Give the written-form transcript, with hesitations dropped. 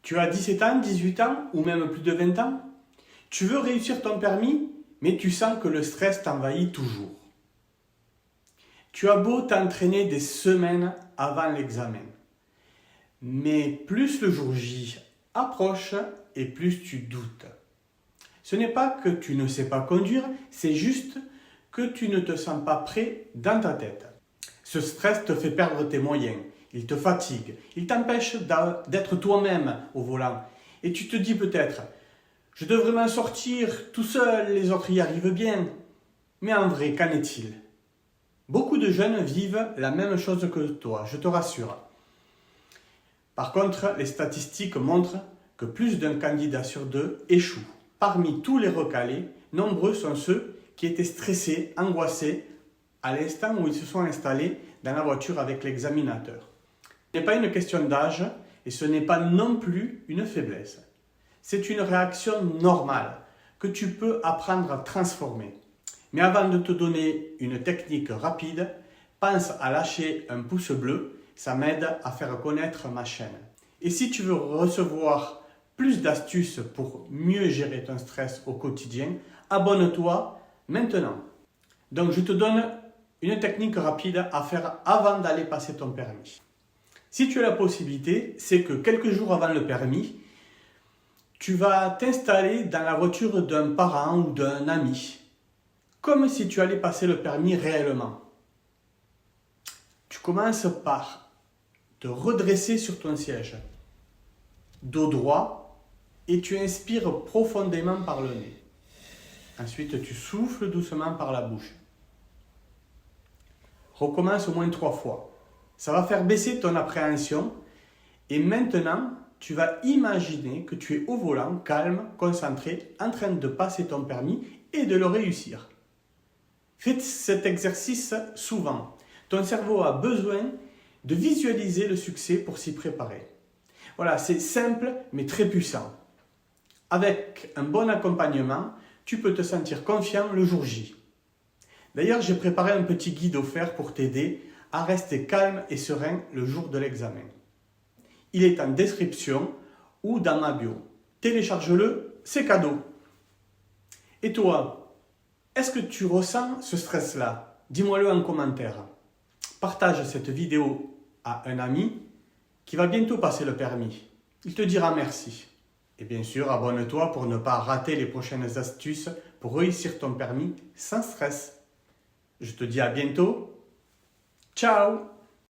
Tu as 17 ans, 18 ans ou même plus de 20 ans? Tu veux réussir ton permis, mais tu sens que le stress t'envahit toujours. Tu as beau t'entraîner des semaines avant l'examen, mais plus le jour J approche et plus tu doutes. Ce n'est pas que tu ne sais pas conduire, c'est juste que tu ne te sens pas prêt dans ta tête. Ce stress te fait perdre tes moyens, il te fatigue, il t'empêche d'être toi-même au volant. Et tu te dis peut-être, je devrais m'en sortir tout seul, les autres y arrivent bien. Mais en vrai, qu'en est-il? Beaucoup de jeunes vivent la même chose que toi, je te rassure. Par contre, les statistiques montrent que plus d'un candidat sur deux échoue. Parmi tous les recalés, nombreux sont ceux qui étaient stressés, angoissés à l'instant où ils se sont installés dans la voiture avec l'examinateur. Ce n'est pas une question d'âge et ce n'est pas non plus une faiblesse. C'est une réaction normale que tu peux apprendre à transformer. Mais avant de te donner une technique rapide, pense à lâcher un pouce bleu, ça m'aide à faire connaître ma chaîne. Et si tu veux recevoir plus d'astuces pour mieux gérer ton stress au quotidien, abonne-toi maintenant. Donc je te donne une technique rapide à faire avant d'aller passer ton permis. Si tu as la possibilité, c'est que quelques jours avant le permis, tu vas t'installer dans la voiture d'un parent ou d'un ami, comme si tu allais passer le permis réellement. Tu commences par te redresser sur ton siège, dos droit, et tu inspires profondément par le nez. Ensuite, tu souffles doucement par la bouche. Recommence au moins 3 fois. Ça va faire baisser ton appréhension et maintenant, tu vas imaginer que tu es au volant, calme, concentré, en train de passer ton permis et de le réussir. Fais cet exercice souvent. Ton cerveau a besoin de visualiser le succès pour s'y préparer. Voilà, c'est simple mais très puissant. Avec un bon accompagnement, tu peux te sentir confiant le jour J. D'ailleurs, j'ai préparé un petit guide offert pour t'aider à rester calme et serein le jour de l'examen. Il est en description ou dans ma bio. Télécharge-le, c'est cadeau. Et toi, est-ce que tu ressens ce stress-là? Dis-moi-le en commentaire. Partage cette vidéo à un ami qui va bientôt passer le permis. Il te dira merci. Et bien sûr, abonne-toi pour ne pas rater les prochaines astuces pour réussir ton permis sans stress. Je te dis à bientôt. Ciao!